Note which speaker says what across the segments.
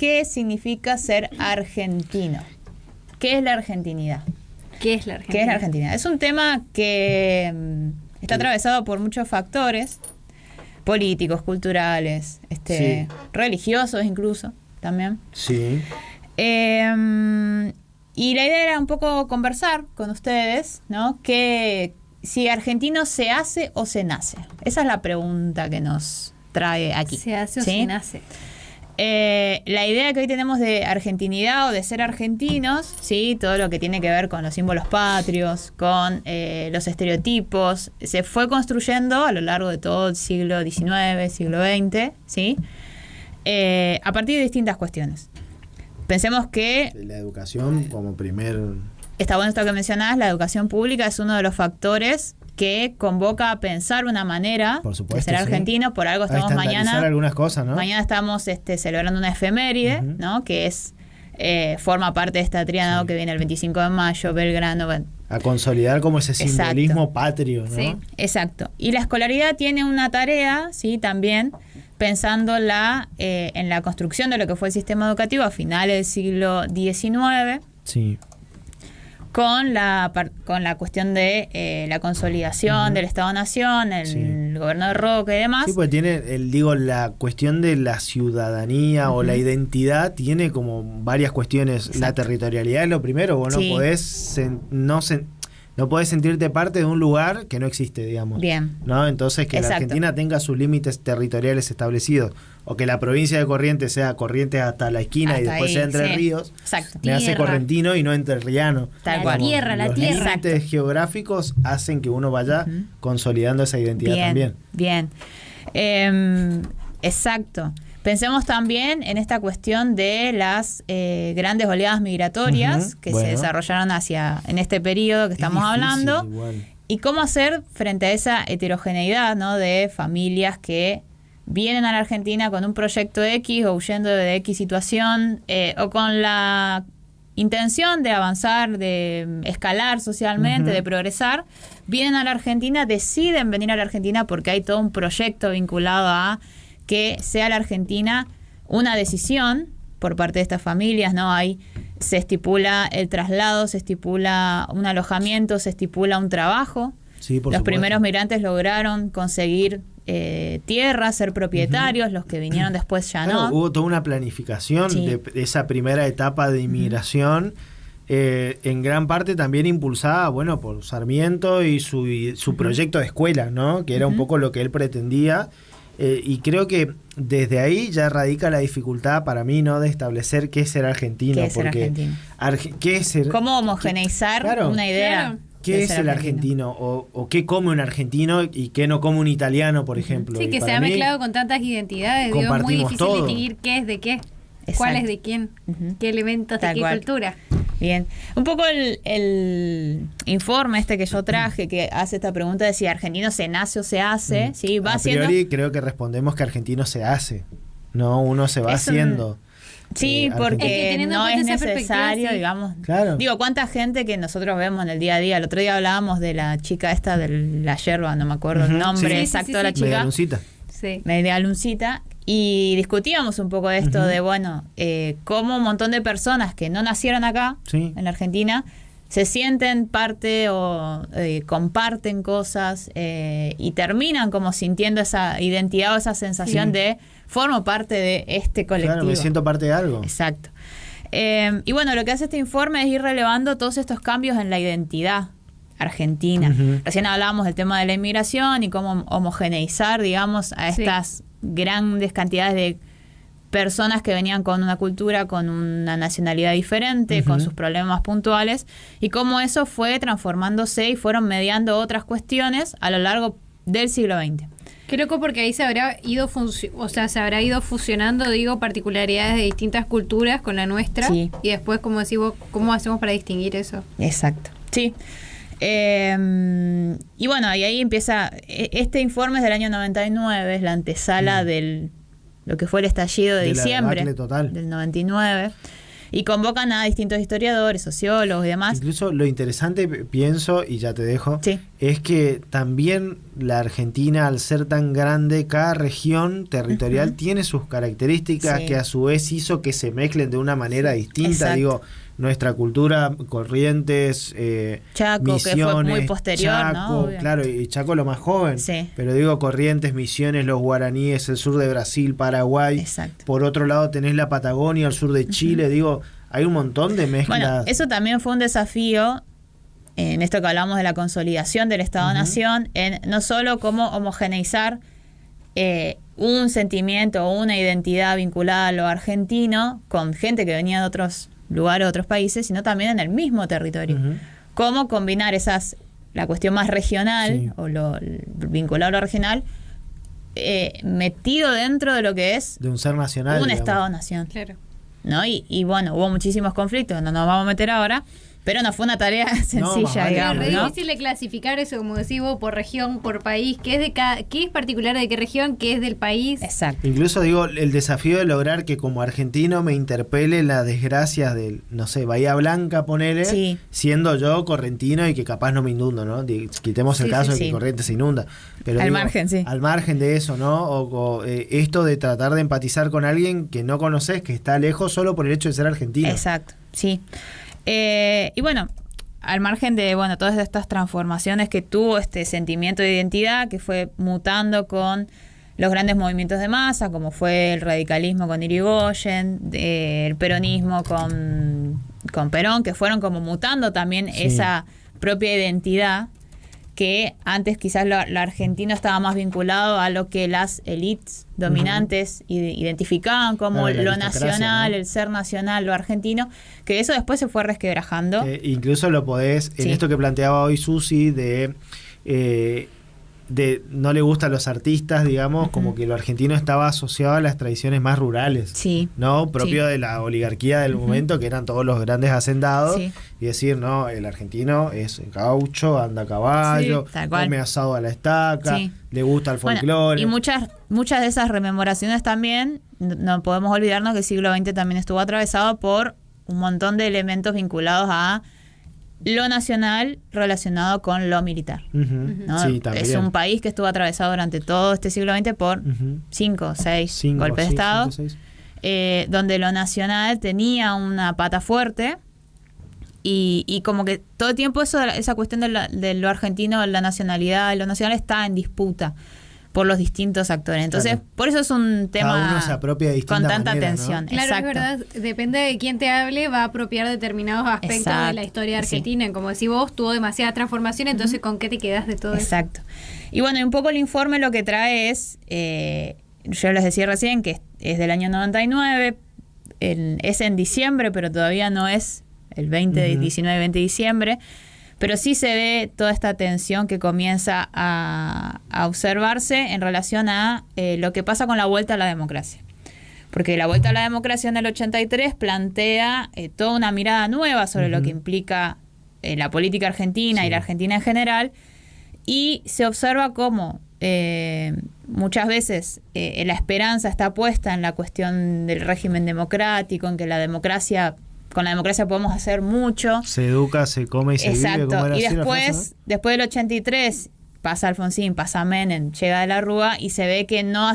Speaker 1: qué significa ser argentino. ¿Qué es la argentinidad?
Speaker 2: ¿Qué es la Argentina?
Speaker 1: ¿Qué es la Argentina? Es un tema que está atravesado por muchos factores políticos, culturales,
Speaker 3: Sí.
Speaker 1: religiosos incluso también.
Speaker 3: Sí.
Speaker 1: Y la idea era un poco conversar con ustedes, ¿no? Que si argentino se hace o se nace. Esa es la pregunta que nos trae aquí.
Speaker 2: ¿Se hace o
Speaker 1: ¿sí?
Speaker 2: se nace?
Speaker 1: La idea que hoy tenemos de argentinidad o de ser argentinos, ¿sí? Todo lo que tiene que ver con los símbolos patrios, con los estereotipos, se fue construyendo a lo largo de todo el siglo XIX, siglo XX, ¿sí? A partir de distintas cuestiones. Pensemos que
Speaker 3: La educación como primer...
Speaker 1: está bueno esto que mencionás, la educación pública es uno de los factores que convoca a pensar una manera
Speaker 3: Por supuesto,
Speaker 1: de ser
Speaker 3: sí.
Speaker 1: argentino. Por algo
Speaker 3: A
Speaker 1: estamos
Speaker 3: estandarizar
Speaker 1: mañana.
Speaker 3: algunas cosas, ¿no?
Speaker 1: Mañana estamos celebrando una efeméride, ¿no? Que es forma parte de esta tríada, ¿no? Que viene el 25 de mayo, Belgrano. Bueno.
Speaker 3: A consolidar como ese
Speaker 1: Exacto.
Speaker 3: simbolismo patrio, ¿no?
Speaker 2: Sí.
Speaker 1: Exacto. Y la escolaridad tiene una tarea, ¿sí? También pensando en la construcción de lo que fue el sistema educativo a finales del siglo XIX.
Speaker 3: Sí.
Speaker 1: Con la cuestión de la consolidación del Estado-Nación, el gobierno de Roca y demás.
Speaker 3: Sí, porque tiene, la cuestión de la ciudadanía o la identidad tiene como varias cuestiones.
Speaker 1: Exacto.
Speaker 3: La territorialidad es lo primero, vos
Speaker 1: Sí.
Speaker 3: no podés sentirte parte de un lugar que no existe, digamos.
Speaker 1: Bien.
Speaker 3: ¿No? Entonces que
Speaker 1: Exacto.
Speaker 3: la Argentina tenga sus límites territoriales establecidos, o que la provincia de Corrientes sea Corrientes hasta la esquina y
Speaker 1: Hasta
Speaker 3: después
Speaker 1: ahí,
Speaker 3: sea Entre
Speaker 1: sí.
Speaker 3: Ríos,
Speaker 1: Exacto.
Speaker 3: me hace
Speaker 2: Tierra.
Speaker 3: correntino y no entrerriano.
Speaker 1: Tal
Speaker 2: La
Speaker 1: cual.
Speaker 2: tierra, la
Speaker 3: Los
Speaker 2: tierra.
Speaker 3: límites geográficos hacen que uno vaya consolidando esa identidad también.
Speaker 1: Bien. Exacto. Pensemos también en esta cuestión de las grandes oleadas migratorias que
Speaker 3: Bueno.
Speaker 1: se desarrollaron en este periodo que estamos
Speaker 3: Es difícil,
Speaker 1: hablando.
Speaker 3: igual.
Speaker 1: Y cómo hacer frente a esa heterogeneidad, ¿no? De familias que vienen a la Argentina con un proyecto X o huyendo de X situación o con la intención de avanzar, de escalar socialmente, de progresar, vienen a la Argentina, deciden venir a la Argentina porque hay todo un proyecto vinculado a que sea la Argentina una decisión por parte de estas familias, ¿no? Se estipula el traslado, se estipula un alojamiento, se estipula un trabajo.
Speaker 3: Sí, por
Speaker 1: Los
Speaker 3: supuesto.
Speaker 1: primeros migrantes lograron conseguir tierra, ser propietarios, los que vinieron después ya
Speaker 3: Claro,
Speaker 1: no.
Speaker 3: hubo toda una planificación
Speaker 1: Sí.
Speaker 3: de esa primera etapa de inmigración, en gran parte también impulsada, bueno, por Sarmiento y su proyecto de escuela, ¿no? Que era un poco lo que él pretendía. Y creo que desde ahí ya radica la dificultad para mí, ¿no? De establecer qué es ser argentino.
Speaker 1: ¿Qué es ser
Speaker 3: porque
Speaker 1: argentino?
Speaker 3: ¿qué es ser?
Speaker 1: ¿Cómo homogeneizar
Speaker 3: Claro.
Speaker 1: una idea?
Speaker 2: Claro.
Speaker 3: ¿Qué
Speaker 1: de
Speaker 3: es
Speaker 1: ser
Speaker 3: el argentino? O qué come un argentino y qué no come un italiano, por ejemplo.
Speaker 2: Sí,
Speaker 3: Y
Speaker 2: que se
Speaker 3: para
Speaker 2: ha
Speaker 3: mí,
Speaker 2: mezclado con tantas identidades. Digo, es muy
Speaker 3: compartimos
Speaker 2: difícil
Speaker 3: todo.
Speaker 2: distinguir qué es de qué.
Speaker 1: Exacto.
Speaker 2: ¿Cuál es de quién? ¿Qué elementos
Speaker 1: Tal
Speaker 2: de qué
Speaker 1: cual.
Speaker 2: cultura?
Speaker 1: Bien. Un poco el informe que yo traje, que hace esta pregunta de si argentino se nace o se hace, ¿sí? Va
Speaker 3: a
Speaker 1: siendo...
Speaker 3: priori creo que respondemos que argentino se hace. No, uno se va
Speaker 1: Es un-
Speaker 3: haciendo.
Speaker 1: Sí,
Speaker 3: argentino.
Speaker 2: Es
Speaker 1: porque
Speaker 2: que teniendo
Speaker 1: no
Speaker 2: en
Speaker 1: es
Speaker 2: cuenta esa perspectiva,
Speaker 1: necesario,
Speaker 2: sí.
Speaker 1: digamos.
Speaker 3: Claro.
Speaker 1: Digo, cuánta gente que nosotros vemos en el día a día. El otro día hablábamos de la chica esta de la yerba, no me acuerdo el nombre
Speaker 3: Sí.
Speaker 1: exacto
Speaker 2: Sí,
Speaker 1: de la
Speaker 2: sí, sí.
Speaker 1: chica.
Speaker 3: Medialuncita.
Speaker 2: Sí.
Speaker 1: Media luncita. Y discutíamos un poco de esto de, bueno, cómo un montón de personas que no nacieron acá,
Speaker 3: Sí.
Speaker 1: en la Argentina, se sienten parte o comparten cosas y terminan como sintiendo esa identidad o esa sensación de formo parte de este colectivo.
Speaker 3: Claro, me siento parte de algo.
Speaker 1: Exacto. Y bueno, lo que hace este informe es ir relevando todos estos cambios en la identidad argentina. Recién hablábamos del tema de la inmigración y cómo homogeneizar, digamos, a
Speaker 2: Sí.
Speaker 1: estas grandes cantidades de personas que venían con una cultura, con una nacionalidad diferente, con sus problemas puntuales, y cómo eso fue transformándose y fueron mediando otras cuestiones a lo largo del siglo XX.
Speaker 2: Qué loco, porque ahí se habrá ido se habrá ido fusionando, digo, particularidades de distintas culturas con la nuestra.
Speaker 1: Sí.
Speaker 2: Y después, como decís vos, ¿cómo hacemos para distinguir eso?
Speaker 1: Exacto. Sí. Y bueno, y ahí empieza. Este informe es del año 99, es la antesala del lo que fue el estallido de
Speaker 3: De la
Speaker 1: diciembre
Speaker 3: debacle total.
Speaker 1: del 99. Y convocan a distintos historiadores, sociólogos y demás.
Speaker 3: Incluso lo interesante, pienso, y ya te dejo,
Speaker 1: Sí.
Speaker 3: es que también la Argentina, al ser tan grande, cada región territorial tiene sus características
Speaker 1: Sí.
Speaker 3: que a su vez hizo que se mezclen de una manera distinta.
Speaker 1: Exacto.
Speaker 3: Digo, nuestra cultura, Corrientes,
Speaker 1: Chaco, que fue
Speaker 3: Misiones,
Speaker 1: muy posterior, ¿no?
Speaker 3: Chaco,
Speaker 1: Obvio.
Speaker 3: claro, y Chaco lo más joven.
Speaker 1: Sí.
Speaker 3: Pero digo, Corrientes, Misiones, los guaraníes, el sur de Brasil, Paraguay.
Speaker 1: Exacto.
Speaker 3: Por otro lado tenés la Patagonia, el sur de Chile. Digo, hay un montón de mezclas.
Speaker 1: Bueno, eso también fue un desafío en esto que hablamos de la consolidación del Estado-Nación, en no solo cómo homogeneizar un sentimiento o una identidad vinculada a lo argentino con gente que venía de otros lugares, otros países, sino también en el mismo territorio.
Speaker 3: Ujú.
Speaker 1: Cómo combinar la cuestión más regional,
Speaker 3: Sí.
Speaker 1: o lo vinculado a lo regional, metido dentro de lo que es
Speaker 3: De un ser nacional.
Speaker 1: un
Speaker 3: digamos.
Speaker 1: Estado-Nación.
Speaker 2: Claro.
Speaker 1: ¿No? Y bueno, hubo muchísimos conflictos, no nos vamos a meter ahora, pero no fue una tarea sencilla,
Speaker 3: más vale.
Speaker 1: digamos,
Speaker 2: Es re
Speaker 1: ¿no?
Speaker 2: difícil de clasificar eso, como decís vos, por región, por país, qué es de qué es particular de qué región, qué es del país.
Speaker 1: Exacto.
Speaker 3: Incluso digo, el desafío de lograr que como argentino me interpele las desgracias de, no sé, Bahía Blanca, ponele,
Speaker 1: Sí.
Speaker 3: siendo yo correntino y que capaz no me inundo, ¿no? Quitemos el
Speaker 1: Sí,
Speaker 3: caso
Speaker 1: sí,
Speaker 3: de que
Speaker 1: sí.
Speaker 3: Corrientes se inunda. Pero
Speaker 1: Al margen, sí.
Speaker 3: Al margen de eso, ¿no? O esto de tratar de empatizar con alguien que no conoces, que está lejos solo por el hecho de ser argentino.
Speaker 1: Exacto, sí. Y bueno, al margen de todas estas transformaciones que tuvo este sentimiento de identidad, que fue mutando con los grandes movimientos de masa, como fue el radicalismo con Irigoyen, el peronismo con Perón, que fueron como mutando también
Speaker 3: Sí.
Speaker 1: esa propia identidad, que antes quizás lo argentino estaba más vinculado a lo que las élites dominantes identificaban como
Speaker 3: Claro, la
Speaker 1: lo
Speaker 3: aristocracia,
Speaker 1: nacional,
Speaker 3: ¿no?
Speaker 1: el ser nacional, lo argentino, que eso después se fue resquebrajando.
Speaker 3: Incluso lo podés, en
Speaker 1: Sí.
Speaker 3: esto que planteaba hoy Susi, de no le gustan los artistas, digamos, como que lo argentino estaba asociado a las tradiciones más rurales,
Speaker 1: Sí.
Speaker 3: ¿no? Propio
Speaker 1: Sí.
Speaker 3: de la oligarquía del momento, que eran todos los grandes hacendados,
Speaker 1: Sí.
Speaker 3: y decir, no, el argentino es gaucho, anda a caballo,
Speaker 1: Sí, tal cual.
Speaker 3: come asado a la estaca,
Speaker 1: Sí.
Speaker 3: le gusta el
Speaker 1: Bueno,
Speaker 3: folclore.
Speaker 1: y muchas de esas rememoraciones también, no podemos olvidarnos que el siglo XX también estuvo atravesado por un montón de elementos vinculados a lo nacional relacionado con lo militar.
Speaker 3: Ujú.
Speaker 1: ¿no?
Speaker 3: Sí, también.
Speaker 1: Es un país que estuvo atravesado durante todo este siglo XX por
Speaker 3: Ujú.
Speaker 1: 5 o 6
Speaker 3: Cinco,
Speaker 1: golpes de
Speaker 3: sí,
Speaker 1: Estado,
Speaker 3: 5, 6.
Speaker 1: donde lo nacional tenía una pata fuerte y como que todo el tiempo esa cuestión de lo argentino, la nacionalidad, lo nacional está en disputa por los distintos actores. Entonces,
Speaker 3: Claro.
Speaker 1: por eso es un tema
Speaker 3: Cada uno se apropia de distinta
Speaker 1: con tanta
Speaker 3: manera, ¿no?
Speaker 1: tensión.
Speaker 2: Claro,
Speaker 1: Exacto.
Speaker 2: es verdad, depende de quién te hable, va a apropiar determinados aspectos de
Speaker 1: Exacto,
Speaker 2: la historia
Speaker 1: sí.
Speaker 2: argentina. Como decís vos, tuvo demasiada transformación, entonces ¿con qué te quedas de todo eso?
Speaker 1: Exacto. Y bueno, y un poco el informe lo que trae es, yo les decía recién que es del año 99, es en diciembre, pero todavía no es el 19-20 de diciembre, pero sí se ve toda esta tensión que comienza a observarse en relación a lo que pasa con la vuelta a la democracia. Porque la vuelta a la democracia en el 83 plantea toda una mirada nueva sobre lo que implica la política argentina y la Argentina en general, y se observa cómo muchas veces la esperanza está puesta en la cuestión del régimen democrático, en que con la democracia podemos hacer mucho.
Speaker 3: Se educa, se come y se vive.
Speaker 1: Exacto.
Speaker 3: ¿Cómo era
Speaker 1: Y
Speaker 3: así la frase,
Speaker 1: después del 83 pasa Alfonsín, pasa Menem, llega de la Rúa y se ve que no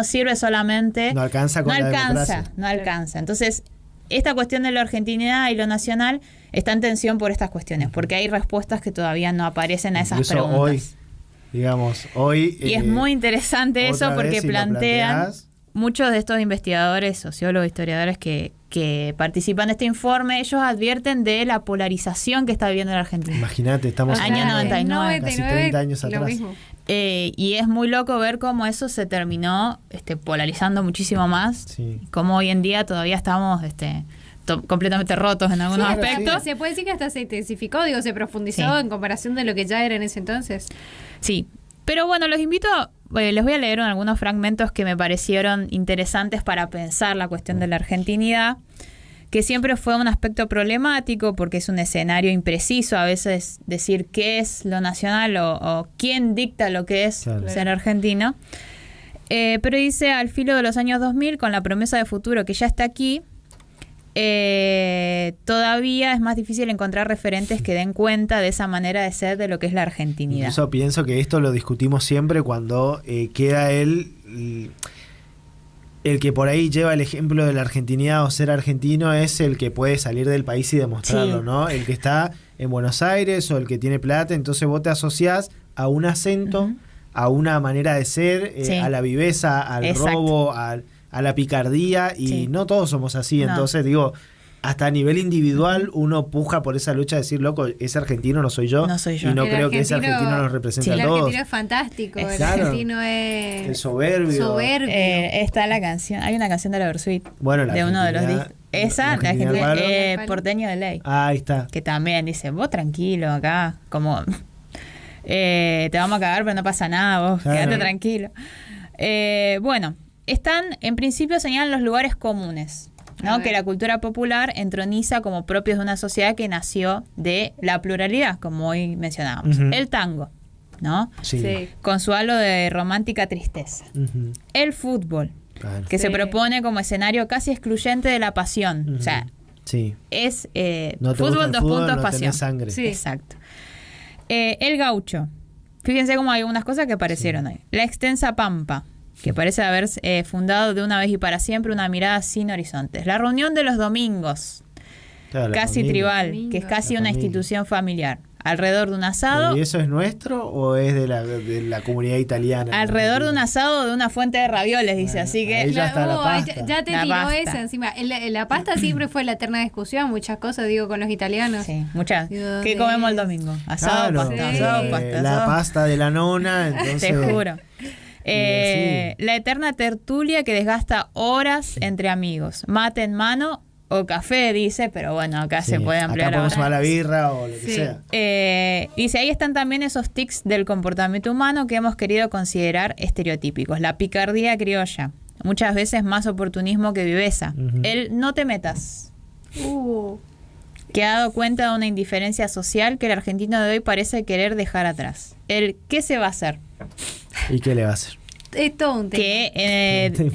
Speaker 1: sirve solamente.
Speaker 3: No alcanza con la democracia.
Speaker 1: No alcanza. Entonces, esta cuestión de la argentinidad y lo nacional está en tensión por estas cuestiones, porque hay respuestas que todavía no aparecen a esas
Speaker 3: Incluso
Speaker 1: preguntas.
Speaker 3: hoy.
Speaker 1: Y es muy interesante eso
Speaker 3: otra
Speaker 1: porque
Speaker 3: vez, si lo
Speaker 1: plantean
Speaker 3: planteás,
Speaker 1: muchos de estos investigadores, sociólogos, historiadores que participan de este informe, ellos advierten de la polarización que está viviendo la Argentina.
Speaker 3: Imagínate, estamos
Speaker 1: Año
Speaker 3: en
Speaker 1: 99.
Speaker 3: casi 30 años
Speaker 2: lo
Speaker 3: atrás.
Speaker 2: mismo.
Speaker 1: Y es muy loco ver cómo eso se terminó polarizando muchísimo más.
Speaker 3: Sí.
Speaker 1: Cómo hoy en día todavía estamos completamente rotos en algunos
Speaker 3: Claro,
Speaker 1: aspectos.
Speaker 2: Se puede decir que hasta se intensificó, se profundizó
Speaker 1: Sí.
Speaker 2: en comparación de lo que ya era en ese entonces.
Speaker 1: Sí, pero bueno, los invito, les voy a leer algunos fragmentos que me parecieron interesantes para pensar la cuestión de la argentinidad, que siempre fue un aspecto problemático porque es un escenario impreciso, a veces decir qué es lo nacional o quién dicta lo que es
Speaker 3: Claro.
Speaker 1: ser argentino. Pero dice, al filo de los años 2000, con la promesa de futuro que ya está aquí, todavía es más difícil encontrar referentes que den cuenta de esa manera de ser de lo que es la argentinidad.
Speaker 3: Incluso pienso que esto lo discutimos siempre cuando queda el que por ahí lleva el ejemplo de la argentinidad o ser argentino es el que puede salir del país y demostrarlo,
Speaker 1: Sí.
Speaker 3: ¿no? El que está en Buenos Aires o el que tiene plata, entonces vos te asociás a un acento,
Speaker 1: Ujú.
Speaker 3: a una manera de ser,
Speaker 1: Sí.
Speaker 3: a la viveza, al
Speaker 1: Exacto.
Speaker 3: robo, a la picardía, y
Speaker 1: Sí.
Speaker 3: no todos somos así.
Speaker 1: No.
Speaker 3: Entonces digo, hasta a nivel individual uno puja por esa lucha de decir, loco, ese argentino no soy yo,
Speaker 1: No soy yo.
Speaker 3: y no
Speaker 2: El
Speaker 3: creo que ese
Speaker 2: argentino-
Speaker 3: argentino nos represente
Speaker 2: El
Speaker 3: a todos.
Speaker 2: argentino es fantástico, el
Speaker 3: Claro.
Speaker 2: argentino es
Speaker 3: El soberbio.
Speaker 2: soberbio.
Speaker 1: Está la canción, hay una canción de la Versuit,
Speaker 3: Bueno, la
Speaker 1: de uno de los
Speaker 3: argentinidad-
Speaker 1: discos. Esa,
Speaker 3: la
Speaker 1: la
Speaker 3: argentinidad
Speaker 1: Argentina,
Speaker 3: del
Speaker 2: palo.
Speaker 1: Porteño de Ley.
Speaker 3: Ahí está.
Speaker 1: Que también dice, vos tranquilo acá, como te vamos a cagar, pero no pasa nada, vos
Speaker 3: Claro.
Speaker 1: quédate tranquilo. Bueno, están, en principio señalan los lugares comunes,
Speaker 2: A
Speaker 1: ¿no?
Speaker 2: ver.
Speaker 1: Que la cultura popular entroniza como propios de una sociedad que nació de la pluralidad, como hoy mencionábamos.
Speaker 3: Ujú.
Speaker 1: El tango, ¿no?
Speaker 3: Sí.
Speaker 2: Sí.
Speaker 1: Con su halo de romántica tristeza.
Speaker 3: Ujú.
Speaker 1: El fútbol,
Speaker 3: Claro.
Speaker 1: que se
Speaker 2: Sí.
Speaker 1: propone como escenario casi excluyente de la pasión.
Speaker 3: Ujú.
Speaker 1: O sea,
Speaker 3: Sí.
Speaker 1: es
Speaker 3: No te gusta
Speaker 1: fútbol,
Speaker 3: el
Speaker 1: dos
Speaker 3: fútbol,
Speaker 1: puntos,
Speaker 3: no
Speaker 1: pasión.
Speaker 3: tenés sangre.
Speaker 2: Sí.
Speaker 1: Exacto. El gaucho. Fíjense cómo hay algunas cosas que aparecieron hoy. La extensa pampa, que parece haber fundado de una vez y para siempre una mirada sin horizontes. La reunión de los domingos,
Speaker 3: Claro, la
Speaker 1: casi
Speaker 3: familia.
Speaker 1: tribal,
Speaker 2: Domingo.
Speaker 1: que es casi
Speaker 3: La
Speaker 1: una
Speaker 3: familia.
Speaker 1: institución familiar. Alrededor de un asado,
Speaker 3: ¿Y eso es nuestro o es de la comunidad italiana?
Speaker 1: alrededor de un asado de una fuente de ravioles, dice.
Speaker 3: Bueno,
Speaker 1: Así
Speaker 3: ahí
Speaker 1: que
Speaker 3: ya está la
Speaker 2: ahí
Speaker 3: pasta.
Speaker 2: ya te
Speaker 1: La
Speaker 2: tiró
Speaker 1: pasta.
Speaker 2: esa encima. La pasta siempre fue la eterna discusión, muchas cosas, digo, con los italianos.
Speaker 1: sí, muchas.
Speaker 2: Digo,
Speaker 1: ¿Qué
Speaker 2: de-
Speaker 1: comemos el domingo? Asado,
Speaker 3: Claro,
Speaker 1: pasta,
Speaker 2: sí.
Speaker 1: asado, pasta.
Speaker 3: la
Speaker 1: asado.
Speaker 3: pasta de la nona, entonces...
Speaker 1: Te juro.
Speaker 3: Sí.
Speaker 1: La eterna tertulia que desgasta horas entre amigos. Mate en mano o café, dice, pero bueno, acá
Speaker 3: Sí,
Speaker 1: se puede ampliar
Speaker 3: acá podemos
Speaker 1: ahora.
Speaker 3: tomar la birra o lo que
Speaker 2: Sí.
Speaker 3: sea.
Speaker 1: Dice, ahí están también esos tics del comportamiento humano que hemos querido considerar estereotípicos. La picardía criolla, muchas veces más oportunismo que viveza.
Speaker 3: Ujú.
Speaker 1: El no te metas,
Speaker 2: Uh,
Speaker 1: que ha dado cuenta de una indiferencia social que el argentino de hoy parece querer dejar atrás. El ¿qué se va a hacer?
Speaker 3: ¿Y qué le va a hacer?
Speaker 2: es todo un tema.
Speaker 1: Que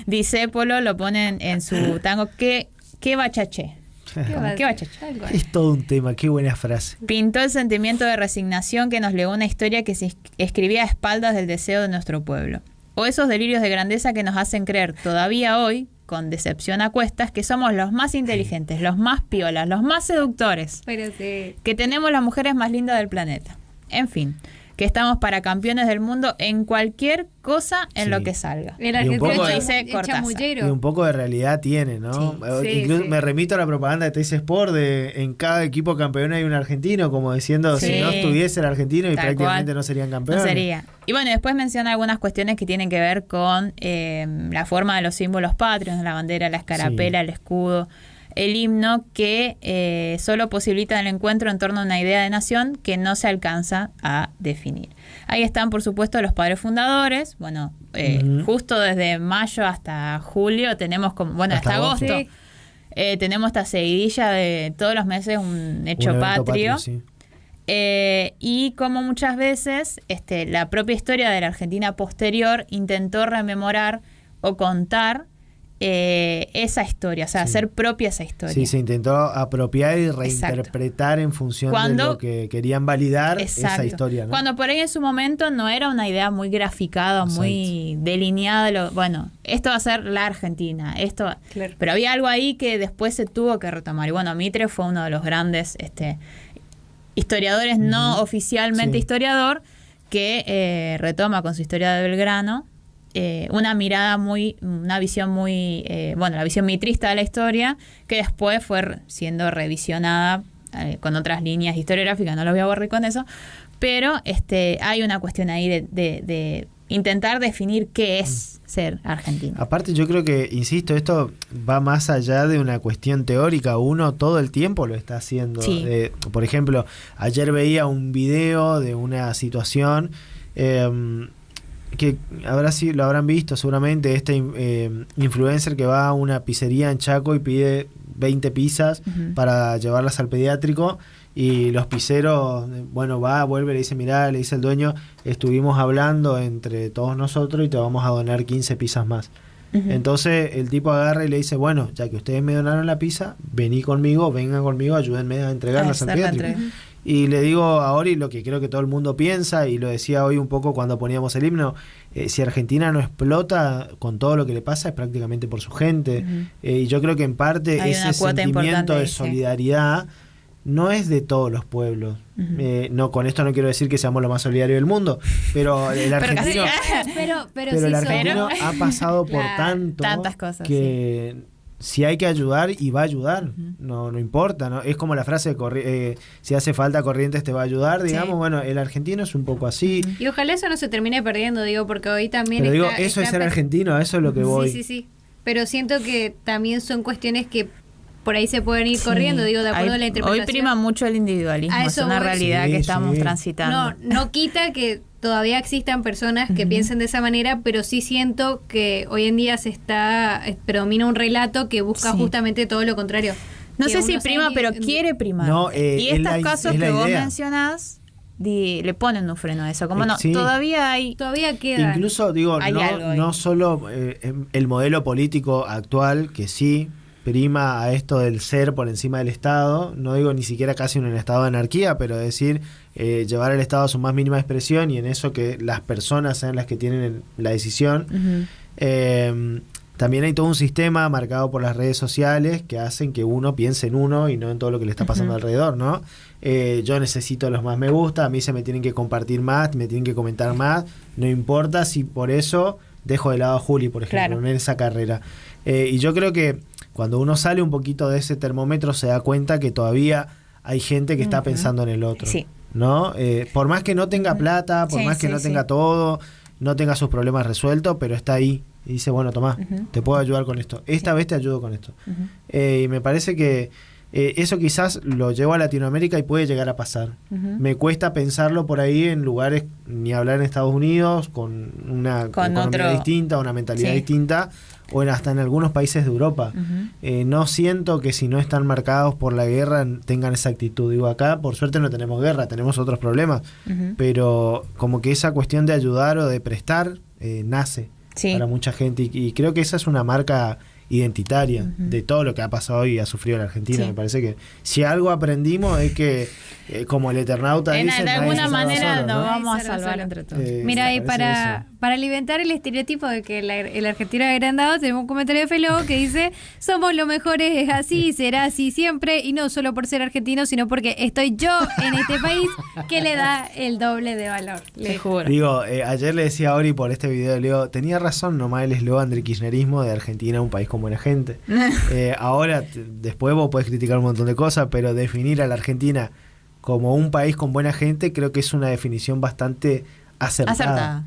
Speaker 1: Discépolo lo ponen en su tango ¿Qué bachaché? ¿Qué bachaché?
Speaker 2: Tal cual.
Speaker 3: Es todo un tema, qué buena frase.
Speaker 1: Pintó el sentimiento de resignación que nos legó una historia que se escribía a espaldas del deseo de nuestro pueblo. O esos delirios de grandeza que nos hacen creer todavía hoy, con decepción a cuestas, que somos los más inteligentes, los más piolas, los más seductores,
Speaker 2: Pero sí.
Speaker 1: que tenemos las mujeres más lindas del planeta. En fin, que estamos para campeones del mundo en cualquier cosa en
Speaker 3: Sí.
Speaker 1: lo que salga.
Speaker 2: El
Speaker 3: Y un
Speaker 2: argentino
Speaker 3: poco
Speaker 1: dice
Speaker 2: es
Speaker 1: Cortázar.
Speaker 2: chamullero.
Speaker 3: Y un poco de realidad tiene, ¿no?
Speaker 2: Sí,
Speaker 3: Incluso
Speaker 2: sí.
Speaker 3: me remito a la propaganda de Teis Sport de en cada equipo campeón hay un argentino, como diciendo,
Speaker 1: Sí.
Speaker 3: si no estuviese el argentino y
Speaker 1: Tal
Speaker 3: prácticamente
Speaker 1: cual.
Speaker 3: no serían
Speaker 1: No
Speaker 3: campeones.
Speaker 1: sería. Y bueno, después menciona algunas cuestiones que tienen que ver con la forma de los símbolos patrios, la bandera, la escarapela,
Speaker 3: Sí.
Speaker 1: el escudo, el himno, que solo posibilitan el encuentro en torno a una idea de nación que no se alcanza a definir. Ahí están, por supuesto, los padres fundadores. Bueno,
Speaker 3: Ujú.
Speaker 1: justo desde mayo hasta julio tenemos como, bueno,
Speaker 3: Hasta
Speaker 1: hasta
Speaker 3: agosto.
Speaker 1: agosto.
Speaker 2: Sí.
Speaker 1: Tenemos esta seguidilla de todos los meses un hecho
Speaker 3: Un evento
Speaker 1: patrio.
Speaker 3: sí.
Speaker 1: Y como muchas veces la propia historia de la Argentina posterior intentó rememorar o contar esa historia, o sea,
Speaker 3: Sí.
Speaker 1: hacer propia esa historia.
Speaker 3: Sí, se intentó apropiar y reinterpretar en función
Speaker 1: Cuando-
Speaker 3: de lo que querían validar esa
Speaker 1: Exacto.
Speaker 3: historia, ¿no?
Speaker 1: Cuando por ahí en su momento no era una idea muy graficada, muy delineada. Bueno, esto va a ser la Argentina.
Speaker 2: Claro.
Speaker 1: Pero había algo ahí que después se tuvo que retomar. Y bueno, Mitre fue uno de los grandes historiadores, no
Speaker 3: Ujú.
Speaker 1: oficialmente
Speaker 3: Sí.
Speaker 1: historiador, que retoma con su historia de Belgrano una mirada una visión muy, la visión mitrista de la historia, que después fue siendo revisionada con otras líneas historiográficas, no lo voy a aburrir con eso, pero hay una cuestión ahí de intentar definir qué es ser argentino.
Speaker 3: Aparte yo creo que, insisto, esto va más allá de una cuestión teórica, uno todo el tiempo lo está haciendo.
Speaker 1: Sí.
Speaker 3: Por ejemplo, ayer veía un video de una situación que lo habrán visto seguramente, este influencer que va a una pizzería en Chaco y pide 20 pizzas
Speaker 1: Ujú.
Speaker 3: para llevarlas al pediátrico. Y los pizzeros, vuelve, le dice, mirá, le dice el dueño, estuvimos hablando entre todos nosotros y te vamos a donar 15 pizzas más. Entonces el tipo agarra y le dice, bueno, ya que ustedes me donaron la pizza, vengan conmigo, ayúdenme a entregarla a San Pietro. Y le digo a Ori lo que creo que todo el mundo piensa, y lo decía hoy un poco cuando poníamos el himno, si Argentina no explota con todo lo que le pasa es prácticamente por su gente. Y yo creo que en parte
Speaker 1: hay
Speaker 3: ese sentimiento de solidaridad no es de todos los pueblos. No, con esto no quiero decir que seamos lo más solidario del mundo, pero el argentino,
Speaker 2: pero
Speaker 3: el argentino ha pasado por
Speaker 1: tantas cosas
Speaker 3: que si hay que ayudar, y va a ayudar, no importa, ¿no? Es como la frase de si hace falta Corrientes te va a ayudar, digamos. Bueno, el argentino es un poco así.
Speaker 2: Y ojalá eso no se termine perdiendo, digo, porque hoy también
Speaker 3: pero digo, eso es ser argentino, a eso es lo que voy.
Speaker 2: Sí, pero siento que también son cuestiones que por ahí se pueden ir corriendo, digo, de acuerdo a la interpretación.
Speaker 1: Hoy prima mucho el individualismo, es una realidad que estamos transitando.
Speaker 2: No quita que todavía existan personas que piensen de esa manera, pero sí siento que hoy en día predomina un relato que busca justamente todo lo contrario.
Speaker 1: No sé si prima, pero quiere primar. Y estos casos que vos mencionás le ponen un freno a eso. Como todavía queda.
Speaker 3: Incluso, digo, no solo el modelo político actual, que sí prima a esto del ser por encima del Estado, no digo ni siquiera casi un estado de anarquía, pero decir, llevar al Estado a su más mínima expresión, y en eso que las personas sean las que tienen la decisión. También hay todo un sistema marcado por las redes sociales que hacen que uno piense en uno y no en todo lo que le está pasando alrededor, ¿no? Yo necesito los más me gusta, a mí se me tienen que compartir más, me tienen que comentar más, no importa si por eso dejo de lado a Juli, por ejemplo, en esa carrera. Y yo creo que cuando uno sale un poquito de ese termómetro se da cuenta que todavía hay gente que está pensando en el otro, ¿no? Por más que no tenga plata, por más que no tenga todo, no tenga sus problemas resueltos, pero está ahí y dice, bueno, Tomás, te puedo ayudar con esto, esta vez te ayudo con esto. Y me parece que eso quizás lo llevo a Latinoamérica y puede llegar a pasar. Me cuesta pensarlo por ahí en lugares, ni hablar en Estados Unidos, con una economía distinta, una mentalidad distinta, o hasta en algunos países de Europa. No siento que si no están marcados por la guerra tengan esa actitud. Digo, acá por suerte no tenemos guerra, tenemos otros problemas, pero como que esa cuestión de ayudar o de prestar nace para mucha gente, y creo que esa es una marca identitaria de todo lo que ha pasado y ha sufrido la Argentina. Me parece que si algo aprendimos es que como el Eternauta dice,
Speaker 1: de alguna manera
Speaker 3: solo,
Speaker 1: nos vamos a salvar entre todos.
Speaker 2: Mira, y para alimentar el estereotipo de que el argentino es agrandado, tenemos un comentario de Felo que dice: somos los mejores, es así, será así siempre, y no solo por ser argentino, sino porque estoy yo en este país que le da el doble de valor.
Speaker 1: Te juro.
Speaker 3: Digo, ayer le decía a Ori por este video, le digo, tenía razón nomás el eslogan del kirchnerismo de Argentina, un país con buena gente. Ahora, después vos podés criticar un montón de cosas, pero definir a la Argentina como un país con buena gente creo que es una definición bastante acertada.